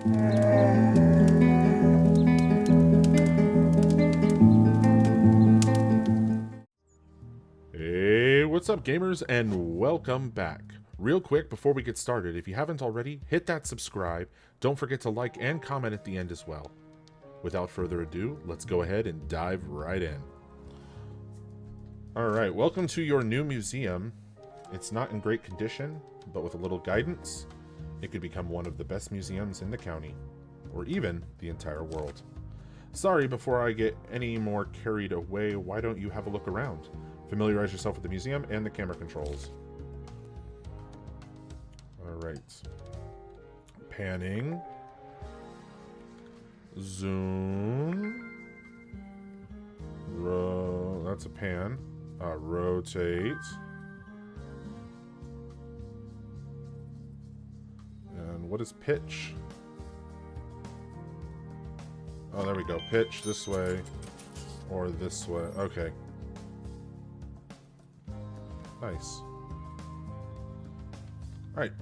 Hey, what's up gamers, and welcome back. Real quick before we get started, if you haven't already, hit that subscribe. Don't forget to like and comment at the end as well. Without further ado, let's go ahead and dive right in. Alright, welcome to your new museum. It's not in great condition, but with a little guidance, it could become one of the best museums in the county, or even the entire world. Sorry, before I get any more carried away, why don't you have a look around? Familiarize yourself with the museum and the camera controls. Alright. Panning. Zoom. That's a pan. Rotate. And what is pitch? Oh, there we go. Pitch this way or this way. Okay. Nice. Alright.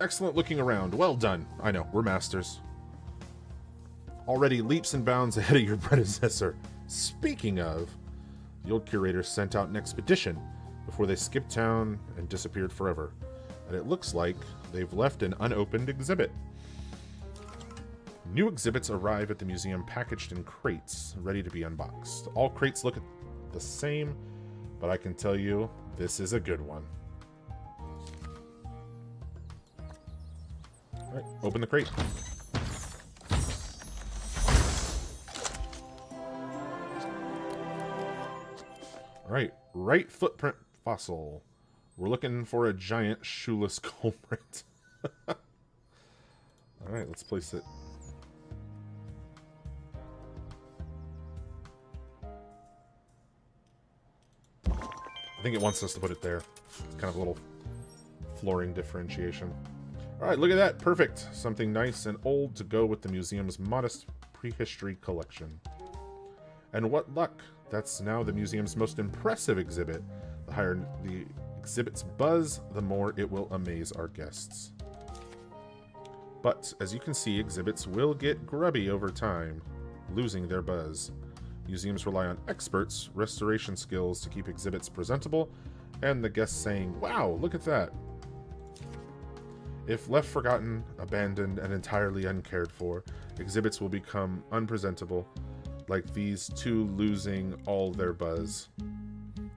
Excellent looking around. Well done. I know, we're masters. Already leaps and bounds ahead of your predecessor. Speaking of, the old curator sent out an expedition before they skipped town and disappeared forever. And it looks like they've left an unopened exhibit. New exhibits arrive at the museum packaged in crates, ready to be unboxed. All crates look the same, but I can tell you, this is a good one. Alright, open the crate. Alright, right footprint fossil. We're looking for a giant shoeless culprit. Alright, let's place it. I think it wants us to put it there. It's kind of a little flooring differentiation. Alright, look at that. Perfect. Something nice and old to go with the museum's modest prehistory collection. And what luck. That's now the museum's most impressive exhibit. The higher the exhibit's buzz, the more it will amaze our guests. But, as you can see, exhibits will get grubby over time, losing their buzz. Museums rely on experts' restoration skills to keep exhibits presentable, and the guests saying, "Wow, look at that." If left forgotten, abandoned, and entirely uncared for, exhibits will become unpresentable, like these two losing all their buzz.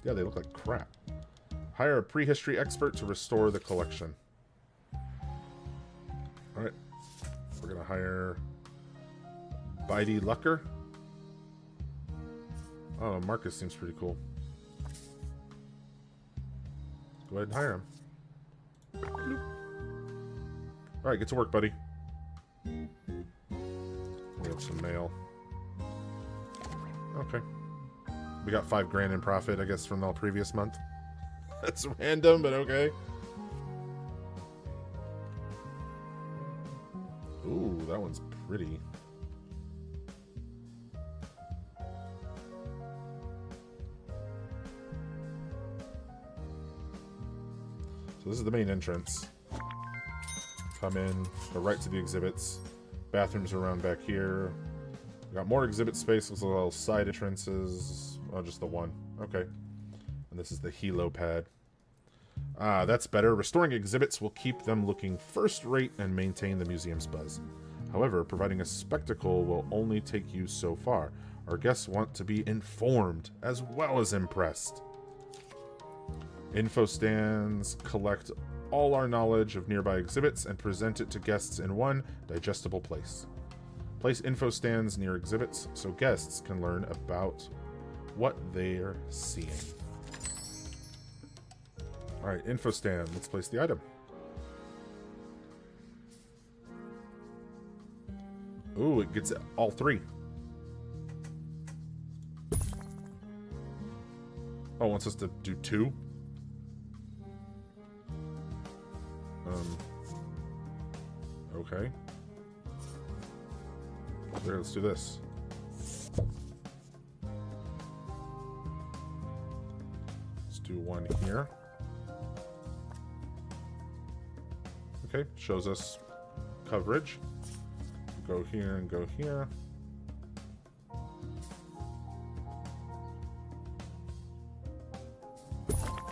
Yeah, they look like crap. Hire a prehistory expert to restore the collection. Alright, we're gonna hire Bitey Lucker. Oh, Marcus seems pretty cool. Go ahead and hire him. Alright, get to work, buddy. We have some mail. Okay. We got $5 grand in profit, I guess, from the previous month. That's random, but okay. Ooh, that one's pretty. So this is the main entrance. Come in, go right to the exhibits. Bathrooms are around back here. We got more exhibit space with little side entrances. Oh, just the one. Okay. And this is the helo pad. Ah, that's better. Restoring exhibits will keep them looking first rate and maintain the museum's buzz. However, providing a spectacle will only take you so far. Our guests want to be informed as well as impressed. Info stands collect all our knowledge of nearby exhibits and present it to guests in one digestible place. Place info stands near exhibits so guests can learn about what they're seeing. Alright, info stand. Let's place the item. Ooh, it gets all three. Oh, it wants us to do two? Okay. Here, let's do this. Let's do one here. Okay, shows us coverage. go here and go here.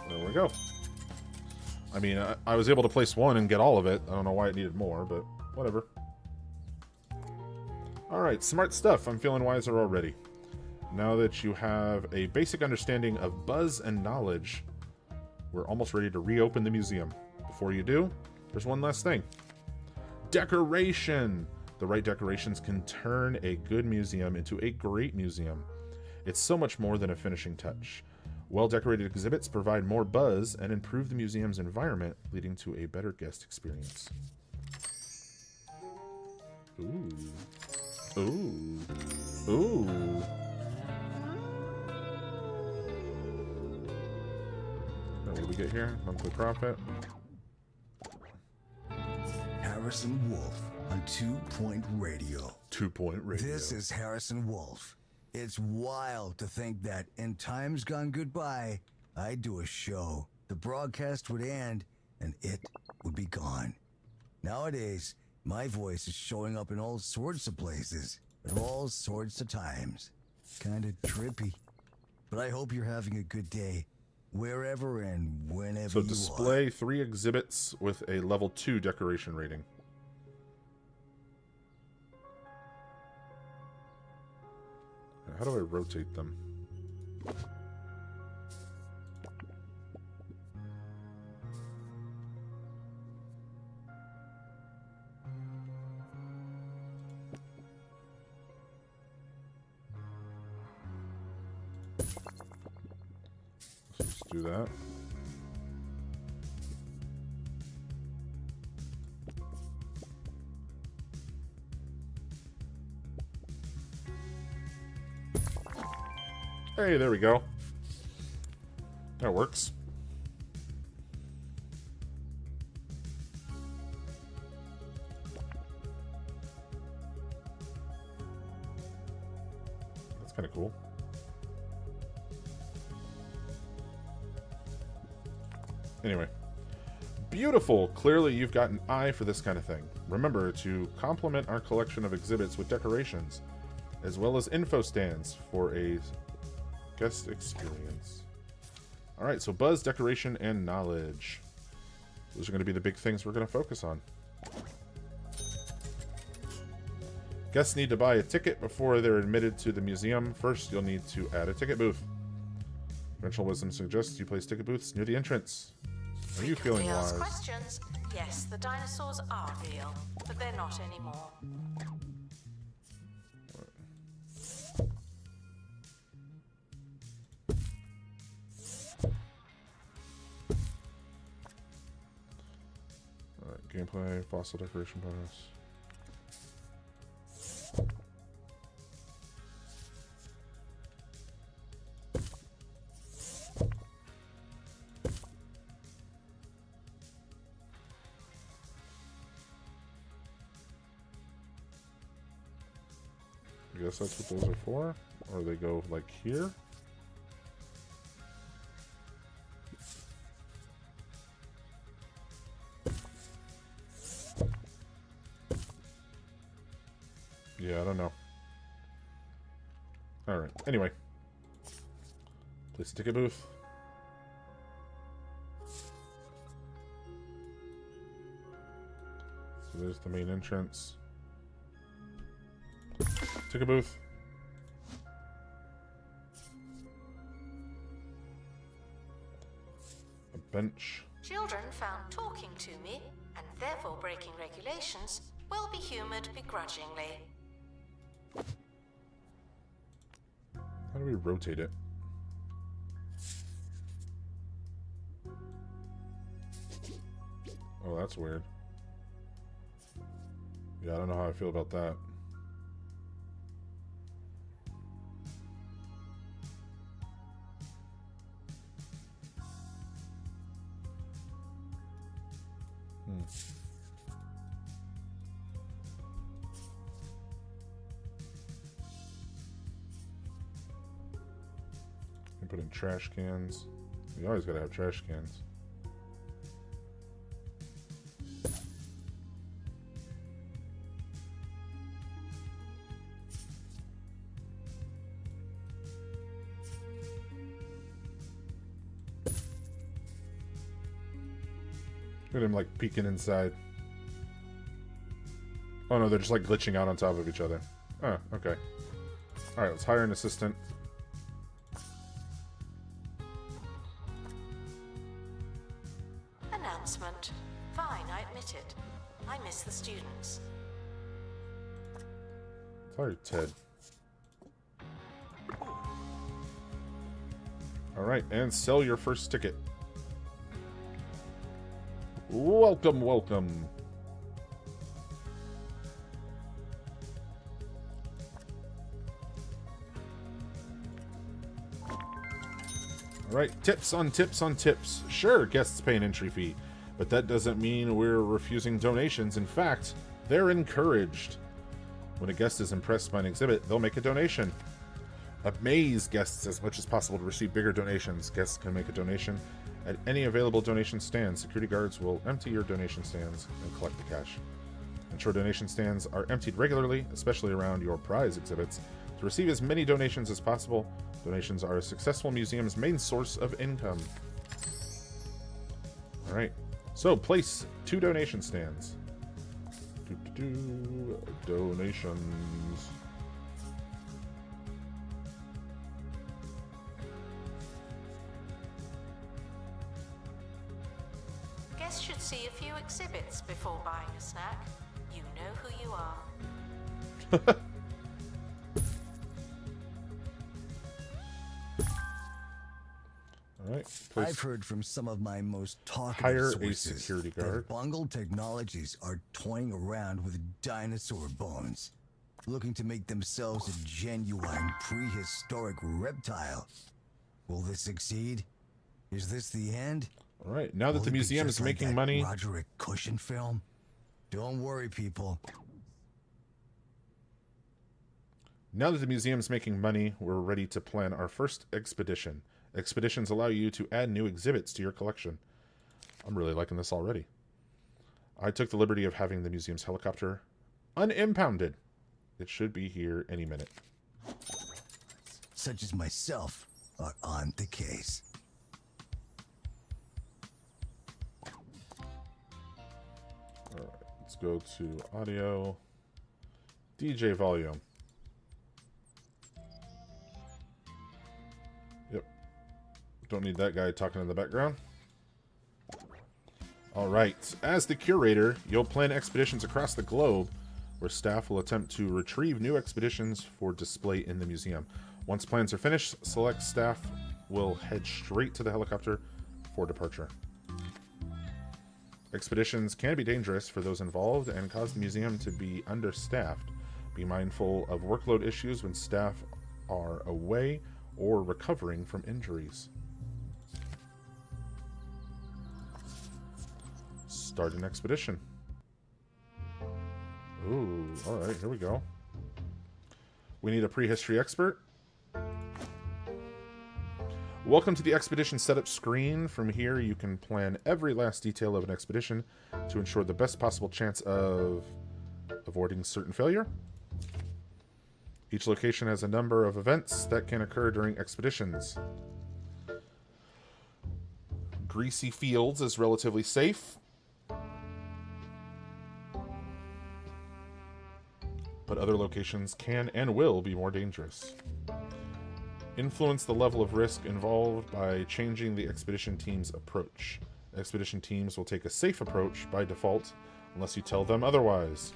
There we go. I mean, I was able to place one and get all of it. I don't know why it needed more, but whatever. Alright, smart stuff. I'm feeling wiser already. Now that you have a basic understanding of buzz and knowledge, we're almost ready to reopen the museum. Before you do, there's one last thing. Decoration! The right decorations can turn a good museum into a great museum. It's so much more than a finishing touch. Well-decorated exhibits provide more buzz and improve the museum's environment, leading to a better guest experience. Ooh. Ooh. Ooh. What do we get here? Monthly profit. Harrison Wulf on 2 Point Radio. 2 Point Radio. This is Harrison Wulf. It's wild to think that in times gone goodbye, I'd do a show, the broadcast would end, and it would be gone. Nowadays, my voice is showing up in all sorts of places, at all sorts of times. Kinda trippy. But I hope you're having a good day, wherever and whenever so you display 3 exhibits with a level 2 decoration rating. How do I rotate them? Let's just do that. Hey, there we go. That works. That's kind of cool. Anyway. Beautiful! Clearly you've got an eye for this kind of thing. Remember to complement our collection of exhibits with decorations, as well as info stands for a guest experience. Alright, so buzz, decoration, and knowledge. Those are going to be the big things we're going to focus on. Guests need to buy a ticket before they're admitted to the museum. First, you'll need to add a ticket booth. Conventional wisdom suggests you place ticket booths near the entrance. Are you feeling wise? Questions? Yes, the dinosaurs are real, but they're not anymore. Gameplay, fossil decoration bonus. I guess that's what those are for. Or they go like here. Yeah, I don't know. Alright, anyway. Place a ticket booth. So there's the main entrance. Ticket booth. A bench. Children found talking to me, and therefore breaking regulations, will be humoured begrudgingly. How do we rotate it? Oh, that's weird. Yeah, I don't know how I feel about that. Put in trash cans. You always gotta have trash cans. Look at him, like, peeking inside. Oh, no, they're just, like, glitching out on top of each other. Oh, okay. Alright, let's hire an assistant. Announcement. Fine, I admit it. I miss the students. Sorry, Ted. Alright, and sell your first ticket. Welcome, welcome. Alright, tips on tips on tips. Sure, guests pay an entry fee, but that doesn't mean we're refusing donations. In fact, they're encouraged. When a guest is impressed by an exhibit, they'll make a donation. Amaze guests as much as possible to receive bigger donations. Guests can make a donation at any available donation stand. Security guards will empty your donation stands and collect the cash. Ensure donation stands are emptied regularly, especially around your prize exhibits, to receive as many donations as possible. Donations are a successful museum's main source of income. Alright, so place 2 donation stands. Donations. Guests should see a few exhibits before buying a snack. You know who you are. All right. I've heard from some of my most talkative Hire a sources security that guard. bungled technologies are toying around with dinosaur bones, looking to make themselves a genuine prehistoric reptile. Will this succeed? Is this the end? All right. Now that Will the it be museum just is like making that money, Roderick Cushion film? Don't worry, people. Now that the museum's making money, we're ready to plan our first expedition. Expeditions allow you to add new exhibits to your collection. I'm really liking this already. I took the liberty of having the museum's helicopter unimpounded. It should be here any minute. Such as myself are on the case. Alright, let's go to audio. DJ volume. Yep. Don't need that guy talking in the background. Alright, as the curator, you'll plan expeditions across the globe where staff will attempt to retrieve new expeditions for display in the museum. Once plans are finished, select staff will head straight to the helicopter for departure. Expeditions can be dangerous for those involved and cause the museum to be understaffed. Be mindful of workload issues when staff are away or recovering from injuries. Start an expedition. Ooh, alright, here we go. We need a prehistory expert. Welcome to the expedition setup screen. From here, you can plan every last detail of an expedition to ensure the best possible chance of avoiding certain failure. Each location has a number of events that can occur during expeditions. Greasy Fields is relatively safe, but other locations can and will be more dangerous. Influence the level of risk involved by changing the expedition team's approach. Expedition teams will take a safe approach by default, unless you tell them otherwise.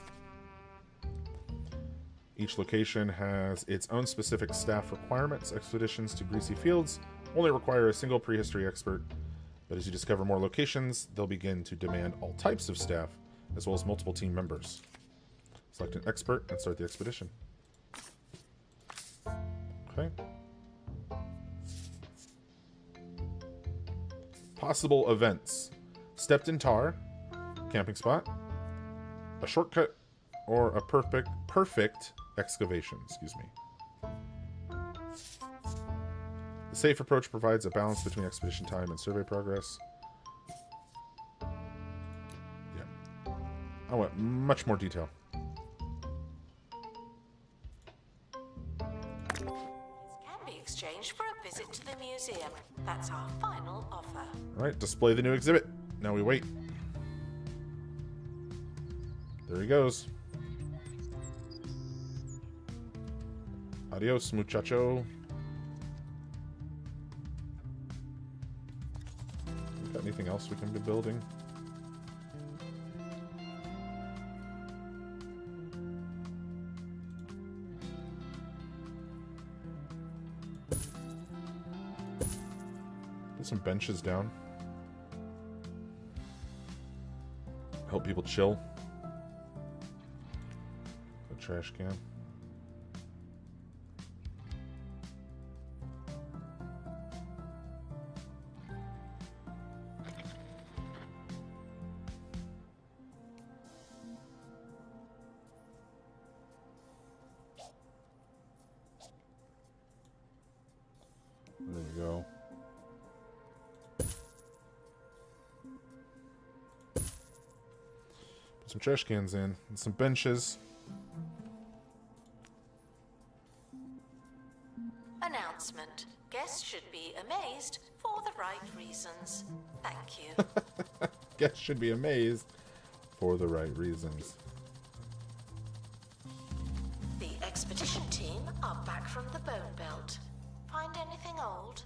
Each location has its own specific staff requirements. Expeditions to Greasy Fields only require a single prehistory expert, but as you discover more locations, they'll begin to demand all types of staff, as well as multiple team members. Select an expert and start the expedition. Okay. Possible events. Stepped in tar, camping spot, a shortcut, or a perfect excavation, excuse me. The safe approach provides a balance between expedition time and survey progress. Yeah. I want much more detail. Can be exchanged for a visit to the museum. That's our final offer. Alright, display the new exhibit. Now we wait. There he goes. Adios, muchacho. Got anything else we can be building? Put some benches down. Help people chill. A trash can. There we go. Put some trash cans in and some benches. Announcement. Guests should be amazed for the right reasons. Thank you. Guests should be amazed for the right reasons. The expedition team are back from the Bone Belt. Find anything old?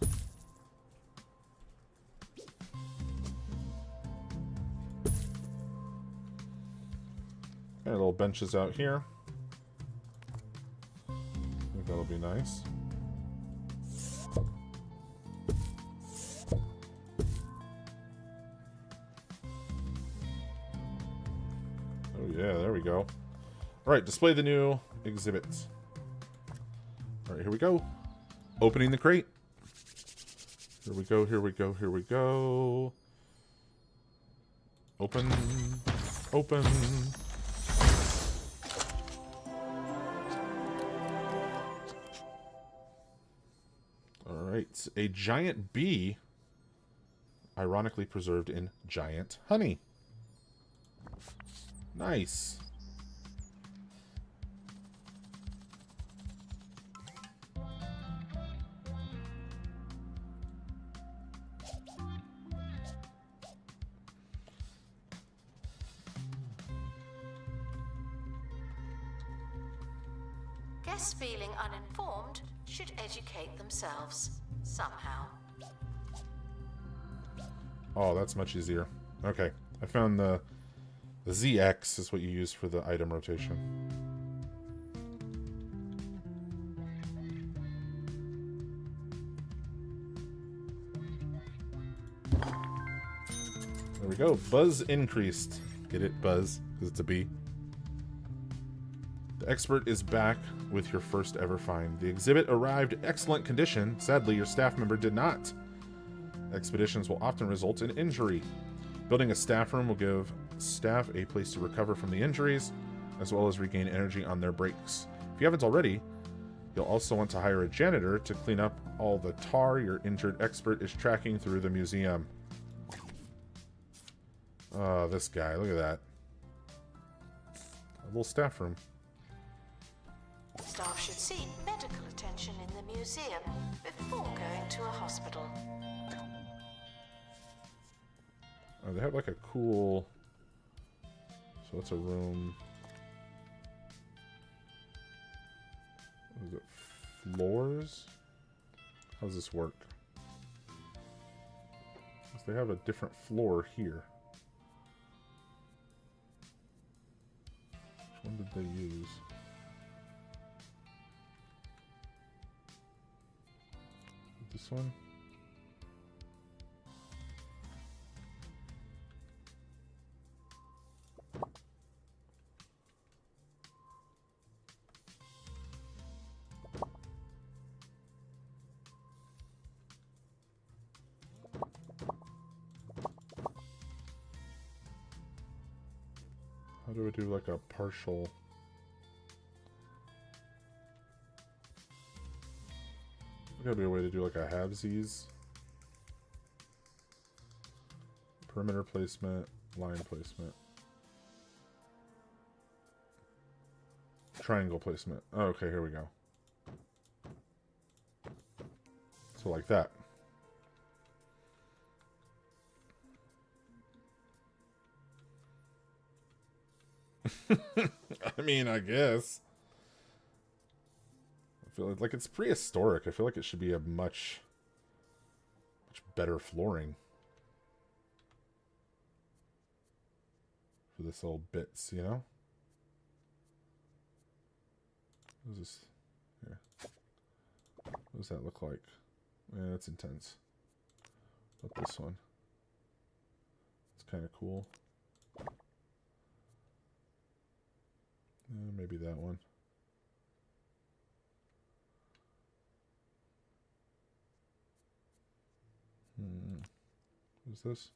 Got little benches out here. I think that'll be nice. Oh yeah, there we go. Alright, display the new exhibits. Alright, here we go. Opening the crate. Here we go, here we go, here we go. Open. Open. Alright, a giant bee, ironically preserved in giant honey. Nice. Guests feeling uninformed should educate themselves somehow. Oh, that's much easier. Okay, I found the ZX is what you use for the item rotation. There we go. Buzz increased. Get it, Buzz? Because it's a bee. The expert is back with your first ever find. The exhibit arrived in excellent condition. Sadly, your staff member did not. Expeditions will often result in injury. Building a staff room will give staff a place to recover from the injuries, as well as regain energy on their breaks. If you haven't already, you'll also want to hire a janitor to clean up all the tar your injured expert is tracking through the museum. Oh, this guy. Look at that. A little staff room. Staff should seek medical attention in the museum before going to a hospital. Oh, they have like a cool... So that's a room. What is it? Floors? How does this work? 'Cause they have a different floor here. Which one did they use? This one? How do we do like a partial? There's gotta be a way to do like a halvesies. Perimeter placement, line placement. Triangle placement. Oh, okay, here we go. So like that. I mean, I guess. I feel like it's prehistoric. I feel like it should be a much better flooring for this little bits, you know? What is this? Here. What does that look like? Yeah, that's intense. But this one. It's kind of cool. Maybe that one. What is this?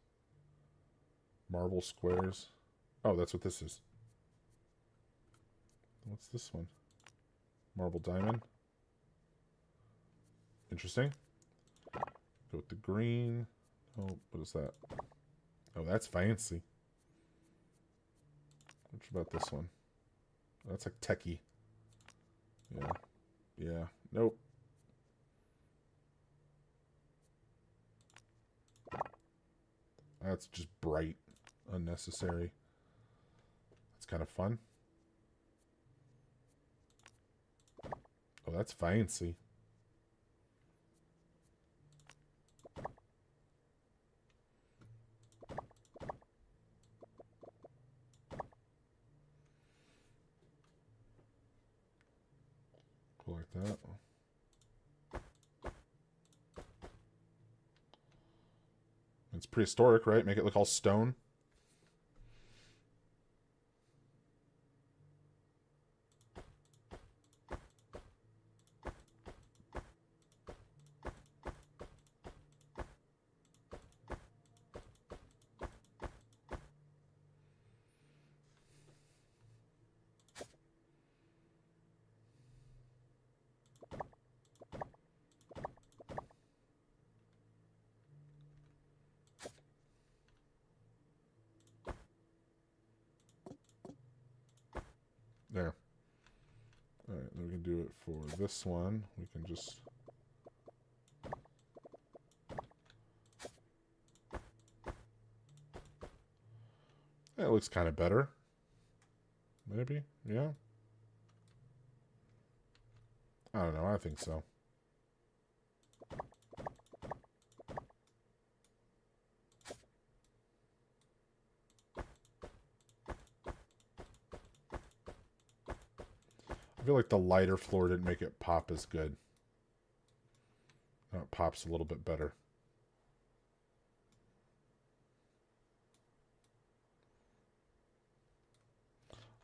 Marble squares. Oh, that's what this is. What's this one? Marble diamond. Interesting. Go with the green. Oh, what is that? Oh, that's fancy. What about this one? That's like techie. Yeah. Yeah. Nope. That's just bright. Unnecessary. That's kind of fun. Oh, that's fancy. Cool like that. It's prehistoric, right? Make it look all stone. There. Alright, then we can do it for this one. We can just... That looks kind of better. Maybe? Yeah? I don't know. I think so. I feel like the lighter floor didn't make it pop as good. Now it pops a little bit better.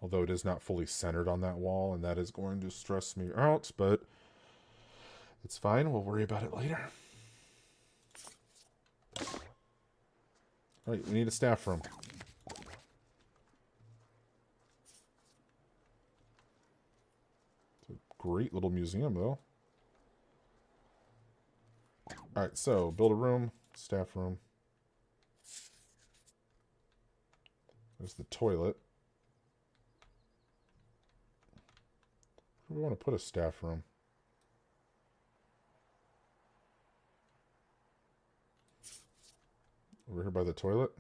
Although it is not fully centered on that wall, and that is going to stress me out, but it's fine. We'll worry about it later. Alright, we need a staff room. Great little museum, though. Alright, so build a room, staff room. There's the toilet. Where do we want to put a staff room? Over here by the toilet?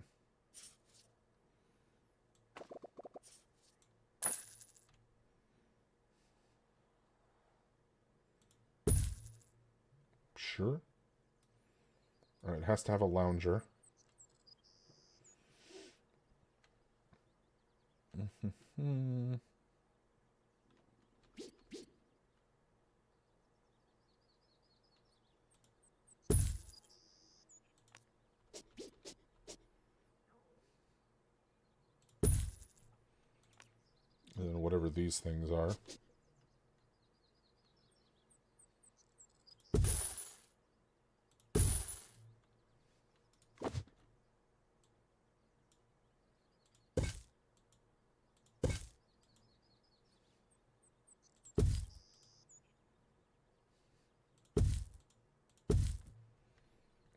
Sure. Alright, it has to have a lounger. And then whatever these things are.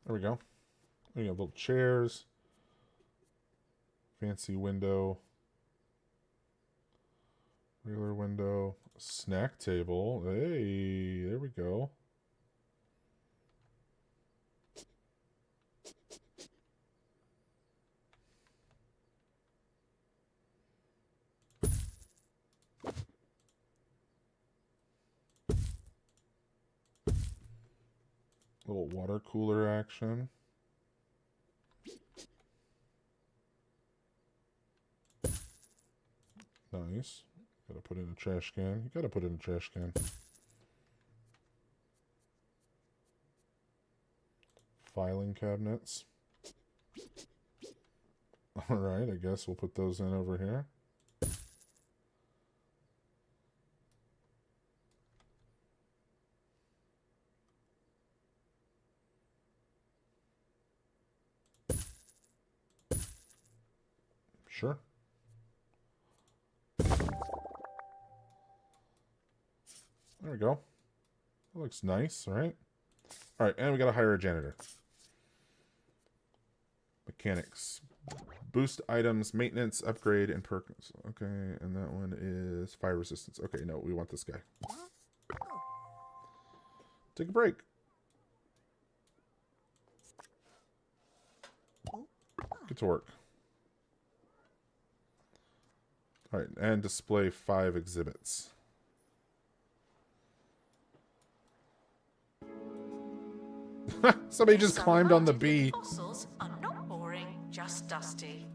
There we go. We got little chairs. Fancy window. Regular window. Snack table. Hey, there we go. Little water cooler action. Nice. Gotta put in a trash can. You gotta put in a trash can. Filing cabinets. Alright, I guess we'll put those in over here. Sure. There we go. That looks nice, right? Alright, and we gotta hire a janitor. Mechanics. Boost items, maintenance, upgrade, and perks. Okay, and that one is fire resistance. Okay, no, we want this guy. Take a break. Get to work. Alright, and display 5 exhibits. Somebody just climbed on the bee. Fossils are not boring, just dusty.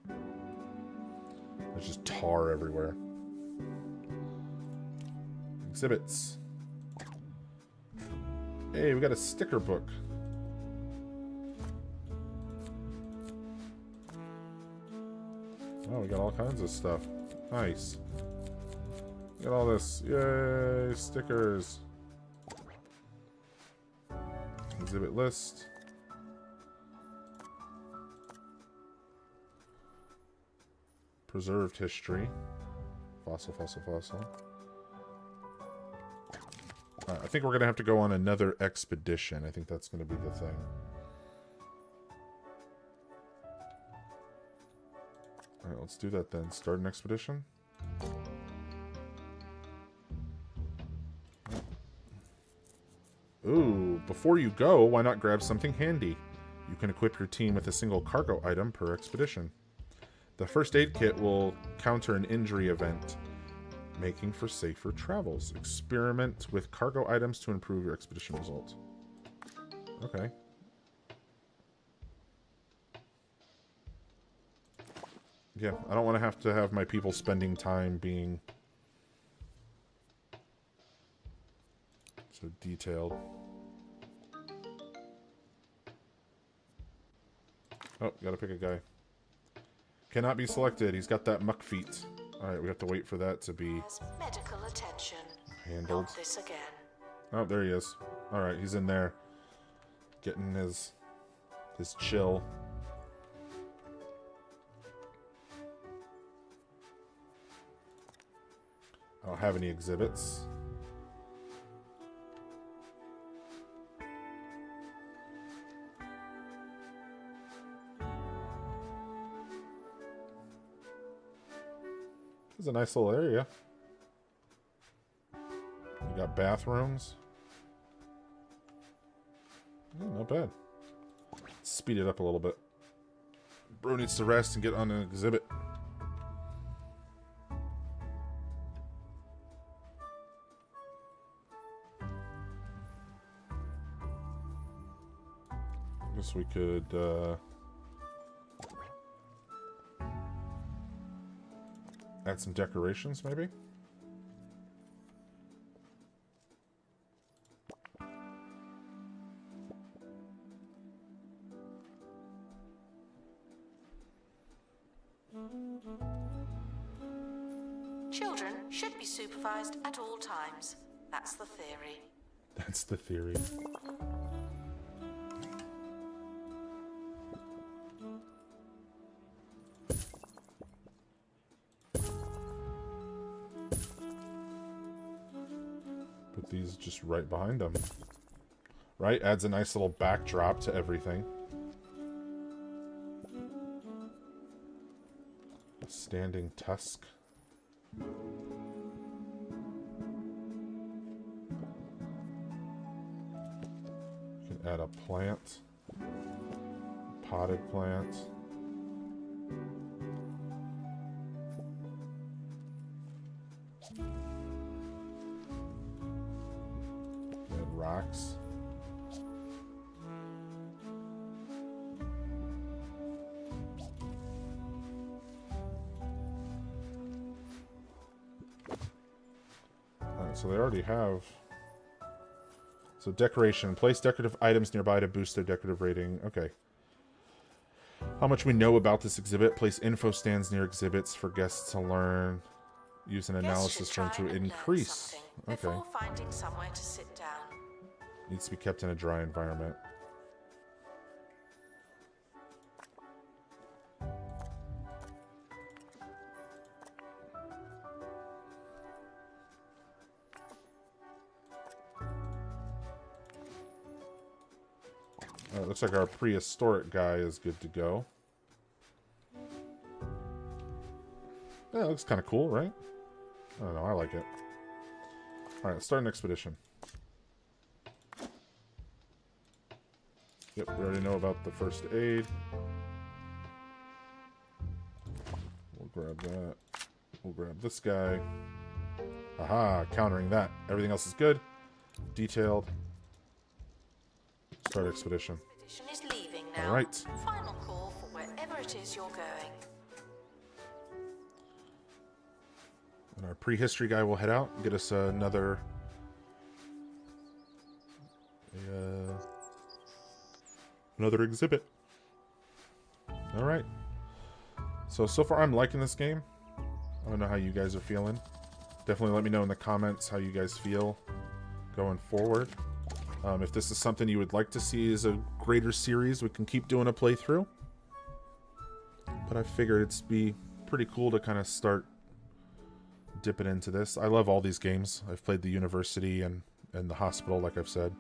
There's just tar everywhere. Exhibits. Hey, we got a sticker book. Oh, we got all kinds of stuff. Nice. Look at all this. Yay, stickers. Exhibit list. Preserved history. Fossil, fossil, fossil. Alright, I think we're going to have to go on another expedition. I think that's going to be the thing. Alright, let's do that then. Start an expedition. Ooh, before you go, why not grab something handy? You can equip your team with a single cargo item per expedition. The first aid kit will counter an injury event, making for safer travels. Experiment with cargo items to improve your expedition result. Okay. Yeah, I don't want to have my people spending time being so detailed. Oh, gotta pick a guy. Cannot be selected. He's got that muck feet. Alright, we have to wait for that to be Medical attention. handled. Not this again. Oh, there he is. Alright, he's in there. Getting his chill. I don't have any exhibits. This is a nice little area. You got bathrooms. Not bad. Let's speed it up a little bit. Bro needs to rest and get on an exhibit. Guess we could add some decorations, maybe? Children should be supervised at all times. That's the theory. That's the theory. Put these just right behind them. Right? Adds a nice little backdrop to everything. A standing tusk. You can add a plant. Potted plant. rocks. Alright, so they already have... So decoration. Place decorative items nearby to boost their decorative rating. Okay. How much we know about this exhibit. Place info stands near exhibits for guests to learn. Use an analysis room to increase. Okay. Before finding somewhere to sit down. Needs to be kept in a dry environment. Alright, looks like our prehistoric guy is good to go. Yeah, it looks kind of cool, right? I don't know, I like it. Alright, let's start an expedition. Yep, we already know about the first aid. We'll grab that. We'll grab this guy. Aha, countering that. Everything else is good. Detailed. Start expedition. Expedition is leaving now. Alright. Final call for wherever it is you're going. And our prehistory guy will head out and get us another... another exhibit. Alright. So far I'm liking this game. I don't know how you guys are feeling. Definitely let me know in the comments how you guys feel going forward. If this is something you would like to see as a greater series, we can keep doing a playthrough. But I figured it'd be pretty cool to kind of start dipping into this. I love all these games. I've played the university and the hospital, like I've said.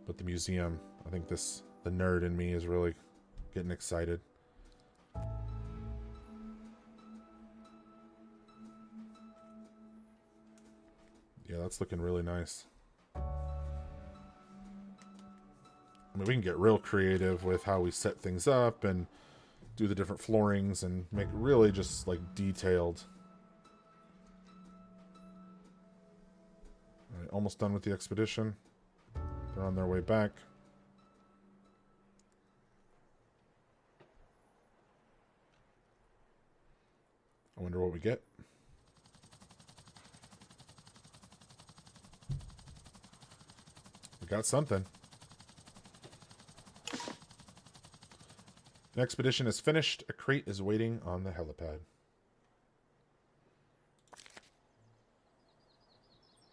But the museum, I think the nerd in me is really getting excited. Yeah, that's looking really nice. I mean, we can get real creative with how we set things up and do the different floorings and make it really just like detailed. All right, almost done with the expedition. They're on their way back. I wonder what we get. We got something. An expedition is finished. A crate is waiting on the helipad.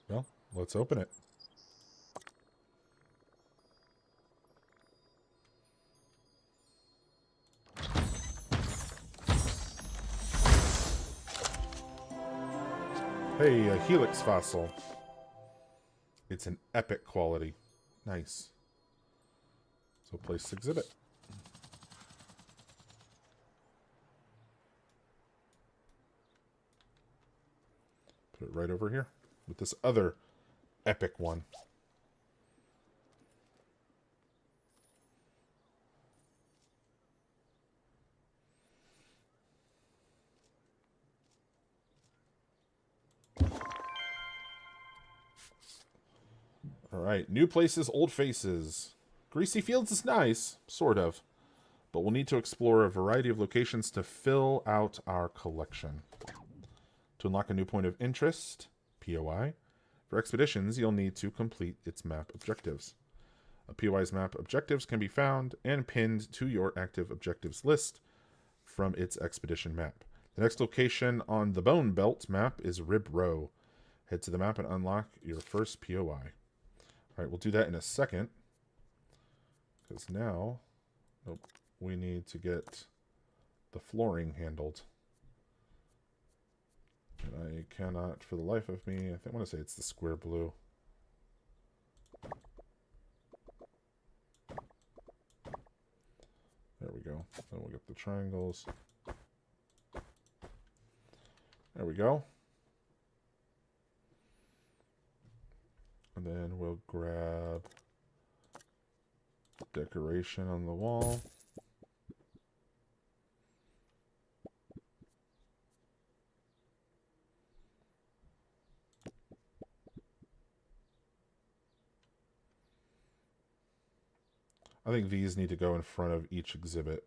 Well, let's open it. Hey, a helix fossil. It's an epic quality. Nice. So place exhibit. Put it right over here with this other epic one. Alright, new places, old faces. Greasy Fields is nice, sort of. But we'll need to explore a variety of locations to fill out our collection. To unlock a new point of interest, POI, for expeditions, you'll need to complete its map objectives. A POI's map objectives can be found and pinned to your active objectives list from its expedition map. The next location on the Bone Belt map is Rib Row. Head to the map and unlock your first POI. Alright, we'll do that in a second. Because now, nope, we need to get the flooring handled. And I cannot, for the life of me, I want to say it's the square blue. There we go. Then we'll get the triangles. There we go. And then we'll grab decoration on the wall. I think these need to go in front of each exhibit.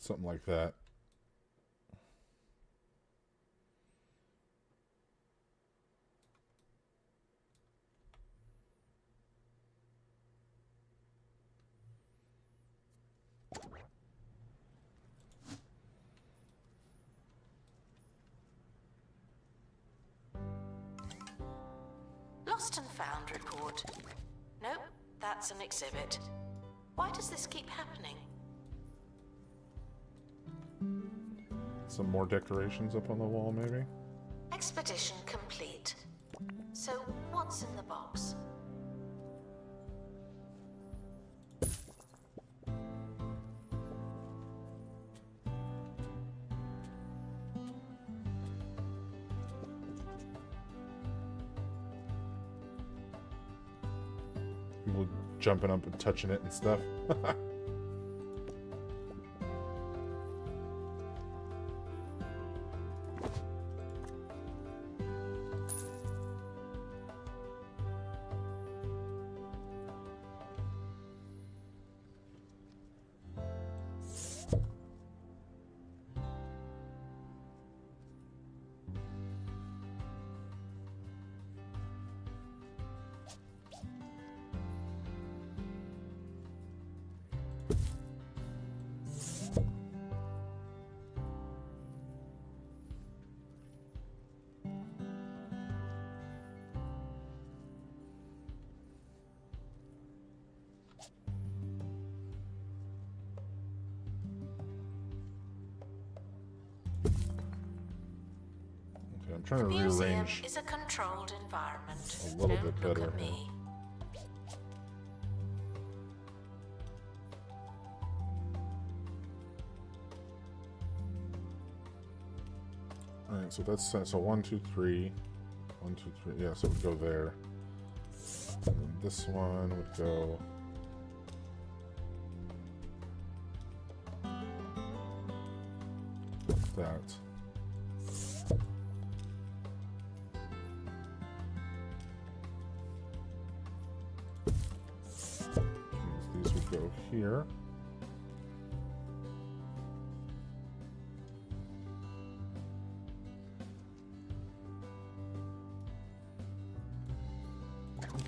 Something like that. Lost and found report. Nope, that's an exhibit. Why does this keep happening? Some more decorations up on the wall, maybe? Expedition complete. So, what's in the box? People jumping up and touching it and stuff. I'm trying to rearrange is a controlled environment. a little Don't bit look better at here. me. Alright, so that's so 1, 2, 3. 1, 2, 3. Yeah, so it would go there. And then this one would go. Like that. These would go here.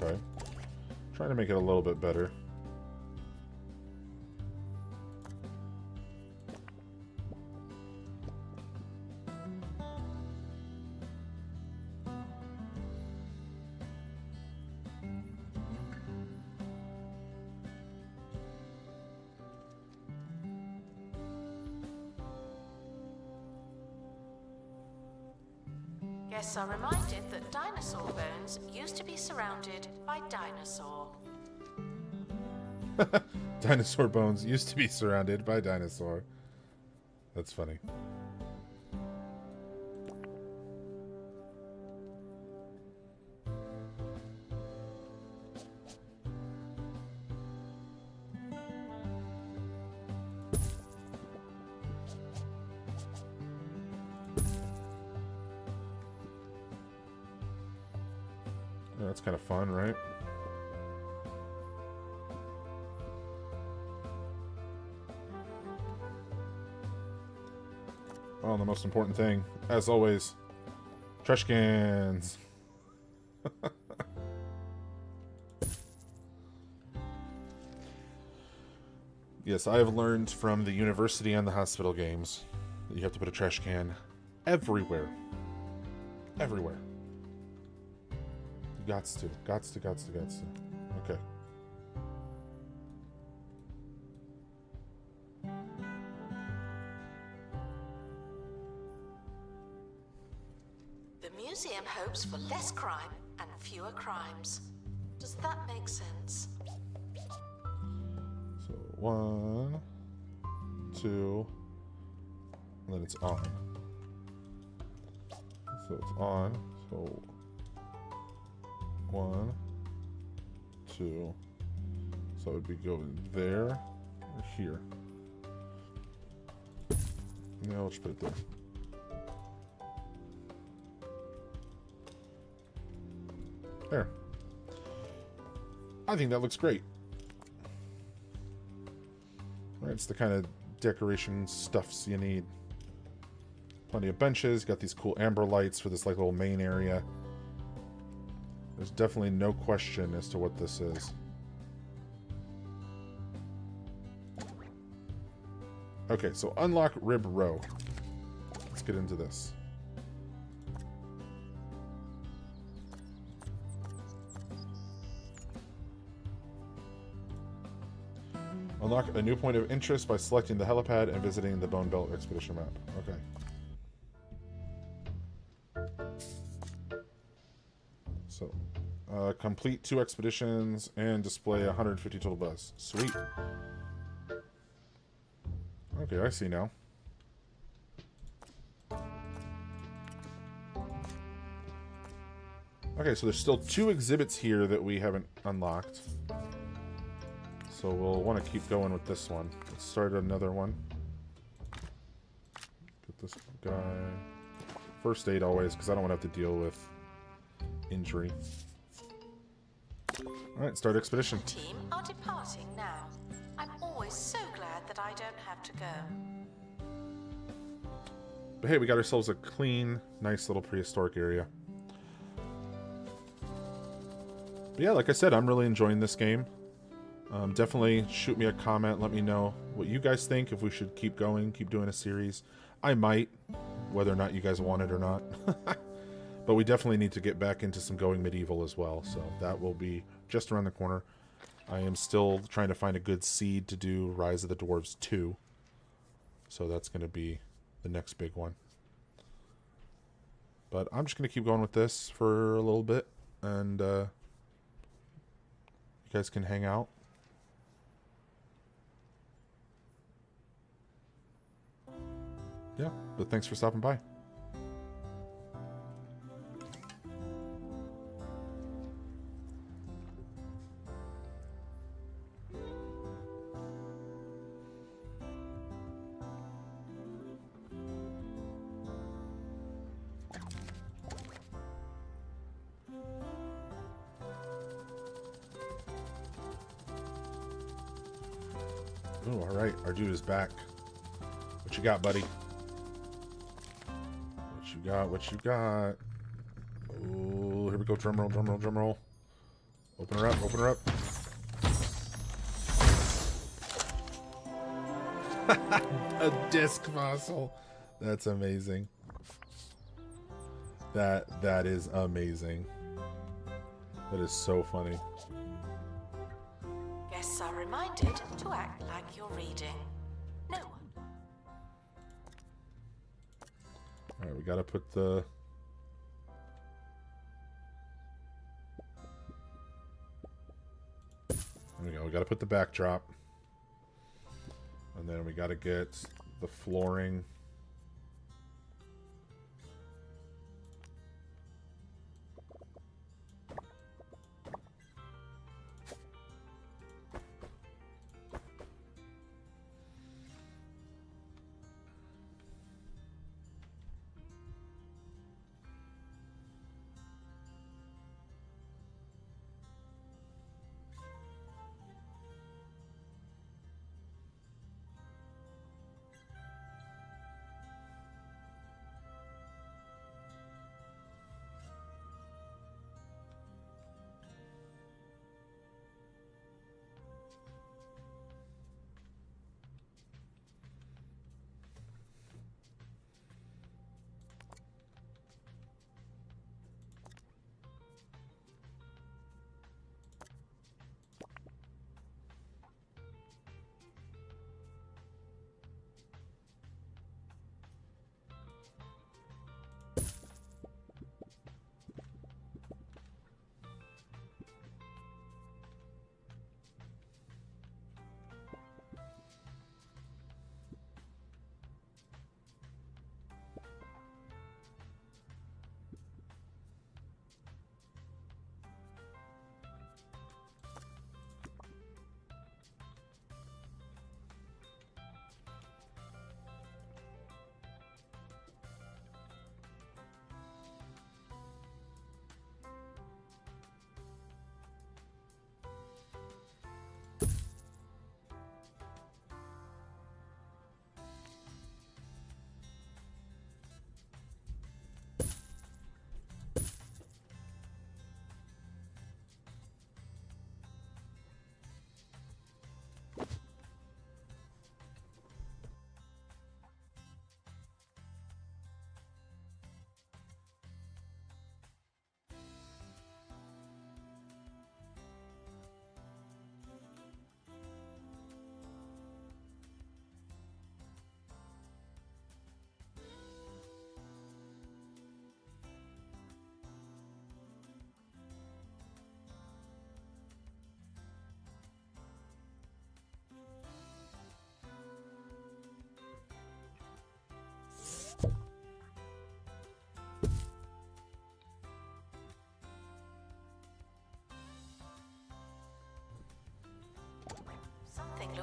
Okay. Trying to make it a little bit better. Guests are reminded that dinosaur bones used to be surrounded by dinosaur. Dinosaur bones used to be surrounded by dinosaur. That's funny. Oh, that's kind of fun, right? Well, the most important thing, as always, trash cans. Yes, I have learned from the university and the hospital games that you have to put a trash can everywhere. Everywhere. Gots to. Okay. museum hopes for less crime and fewer crimes. Does that make sense? So 1, 2, and then it's on. So it's on. So 1, 2. So it would be going there or here. Yeah, I'll just put it there. There. I think that looks great. Alright, it's the kind of decoration stuffs you need. Plenty of benches. Got these cool amber lights for this like little main area. There's definitely no question as to what this is. Okay, so unlock Rib Row. Let's get into this. Unlock a new point of interest by selecting the helipad and visiting the Bone Belt Expedition map. Okay. So, complete 2 expeditions and display 150 total buzz. Sweet. Okay, I see now. Okay, so there's still 2 exhibits here that we haven't unlocked. So we'll want to keep going with this one. Let's start another one. Get this guy. First aid always, because I don't want to have to deal with injury. Alright, start expedition. The team are departing now. I'm always so glad that I don't have to go. But hey, we got ourselves a clean, nice little prehistoric area. But yeah, like I said, I'm really enjoying this game. Definitely shoot me a comment. Let me know what you guys think, if we should keep going, keep doing a series. I might, whether or not you guys want it or not. But we definitely need to get back into some Going Medieval as well. So that will be just around the corner. I am still trying to find a good seed to do Rise of the Dwarves 2. So that's going to be the next big one. But I'm just going to keep going with this for a little bit. And you guys can hang out. Yeah, but thanks for stopping by. Oh, all right. Our dude is back. What you got, buddy? What you got? What you got? Oh, here we go. Drum roll, drum roll, drum roll. Open her up, open her up. A disc fossil. That's amazing. That is amazing. That is so funny. Guests are reminded to act like you're reading. No one. Alright, we gotta put the... There we go, we gotta put the backdrop. And then we gotta get the flooring.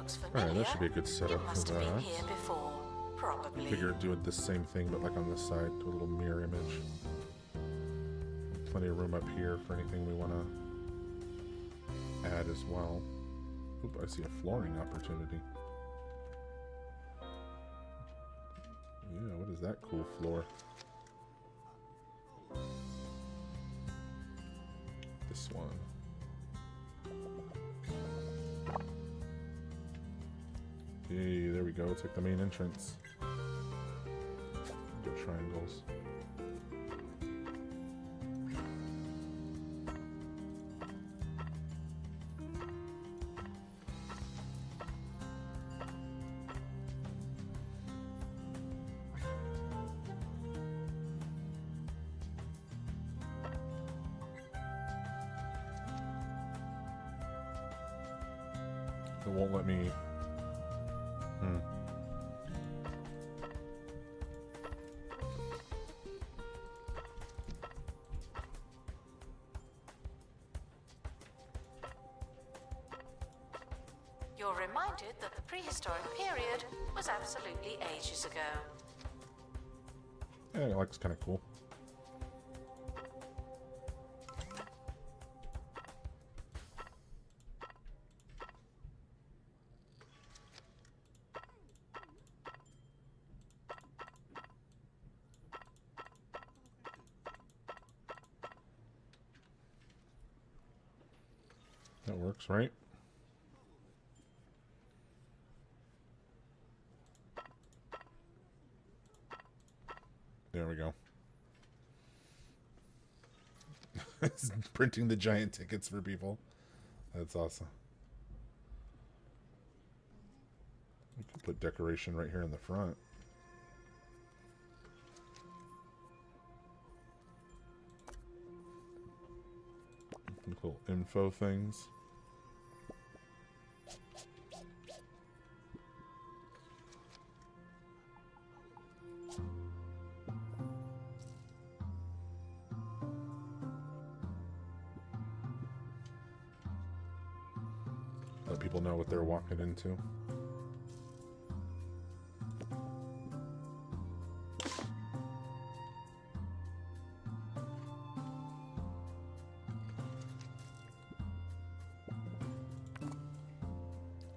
looks familiar. Alright, that should be a good setup You must for have been that. here before, probably. Figure doing the same thing, but like on this side, do a little mirror image. Plenty of room up here for anything we want to add as well. Oop, I see a flooring opportunity. Yeah, what is that cool floor? This one. Yay, there we go. It's like the main entrance. Go triangles. It won't let me. You're reminded that the prehistoric period was absolutely ages ago. Yeah, it looks kind of cool. That works, right? There we go. It's printing the giant tickets for people. That's awesome. We could put decoration right here in the front. Little info things. Let people know what they're walking into.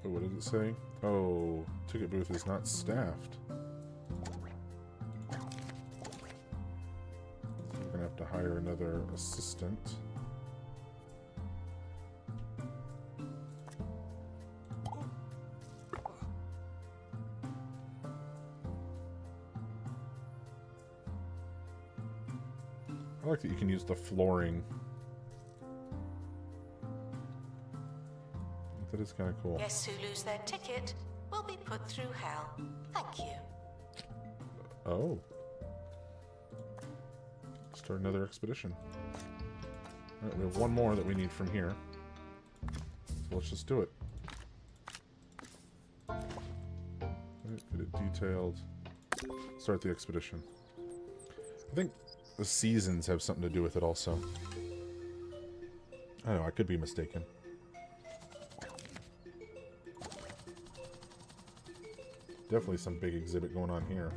Oh, what did it say? Oh, ticket booth is not staffed. So we're gonna have to hire another assistant. I like that you can use the flooring. That is kind of cool. Guests who lose their ticket will be put through hell. Thank you. Oh. Start another expedition. Alright, we have one more that we need from here. So let's just do it. Right, get it detailed. Start the expedition. I think the seasons have something to do with it also. I don't know, I could be mistaken. Definitely some big exhibit going on here.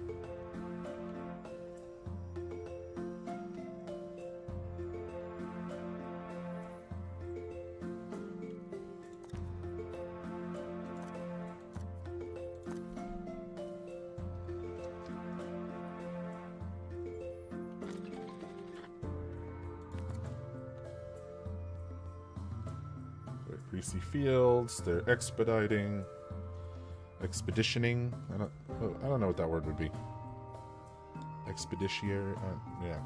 Greasy fields, they're expediting. Expeditioning? I don't know what that word would be. Expeditiary? Yeah.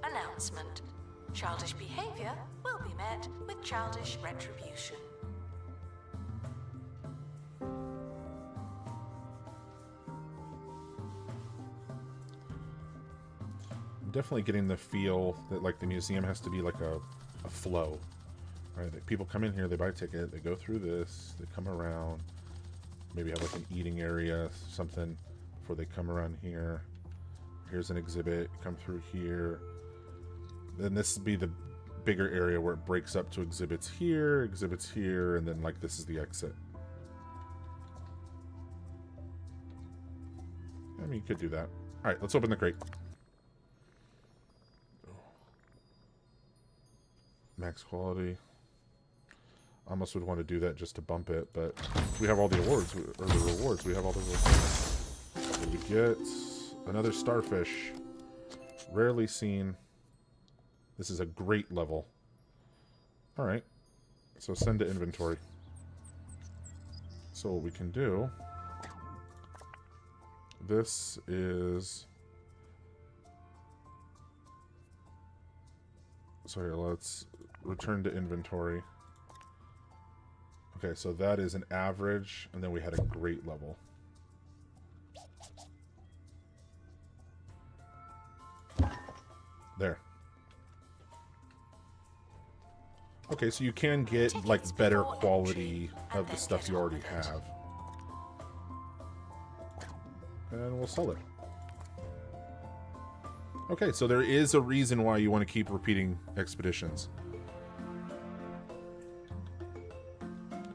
Announcement. Childish behavior will be met with childish retribution. I'm definitely getting the feel that like the museum has to be like a flow. Right? That people come in here, they buy a ticket, they go through this, they come around, maybe have like an eating area, something, before they come around here. Here's an exhibit, come through here. then this would be the bigger area where it breaks up to exhibits here, and then like this is the exit. I mean, you could do that. All right, let's open the crate. Max quality. I almost would want to do that just to bump it, but we have all the awards, or the rewards. We have all the rewards. So we get another starfish. Rarely seen. This is a great level. Alright. So send to inventory. So what we can do... This is... Sorry, let's return to inventory. Okay, so that is an average, and then we had a great level. There. Okay, so you can get, like, better quality of the stuff you already have. And we'll sell it. Okay, so there is a reason why you want to keep repeating expeditions.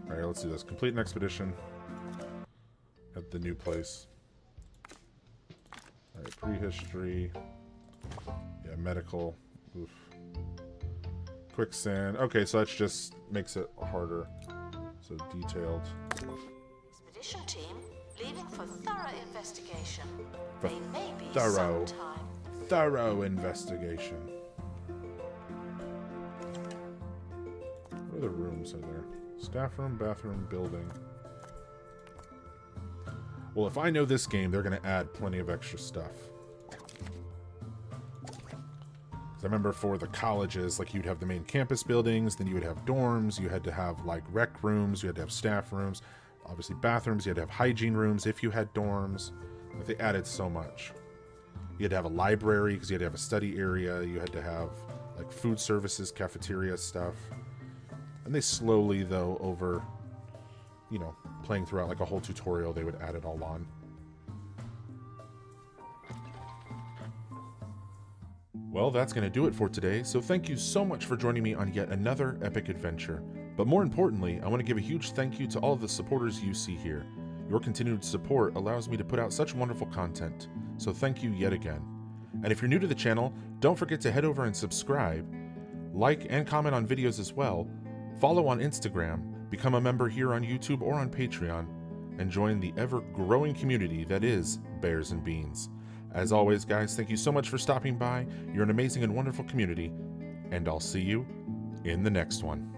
Alright, let's do this. Complete an expedition at the new place. Alright, prehistory. Yeah, medical. Oof. Quicksand. Okay, so that just makes it harder. So detailed. Expedition team leaving for thorough investigation. For They may be thorough. sometime. Thorough investigation. What other rooms are there? Staff room, bathroom, building. Well, if I know this game, they're going to add plenty of extra stuff. I remember for the colleges, like you'd have the main campus buildings, then you would have dorms, you had to have like rec rooms, you had to have staff rooms, obviously bathrooms, you had to have hygiene rooms if you had dorms. But they added so much. You had to have a library because you had to have a study area, you had to have like food services, cafeteria stuff. And they slowly, though, over, you know, playing throughout like a whole tutorial, they would add it all on. Well, that's going to do it for today, so thank you so much for joining me on yet another epic adventure. But more importantly, I want to give a huge thank you to all of the supporters you see here. Your continued support allows me to put out such wonderful content, so thank you yet again. And if you're new to the channel, don't forget to head over and subscribe, like and comment on videos as well, follow on Instagram, become a member here on YouTube or on Patreon, and join the ever-growing community that is Bears and Beans. As always, guys, thank you so much for stopping by. You're an amazing and wonderful community, and I'll see you in the next one.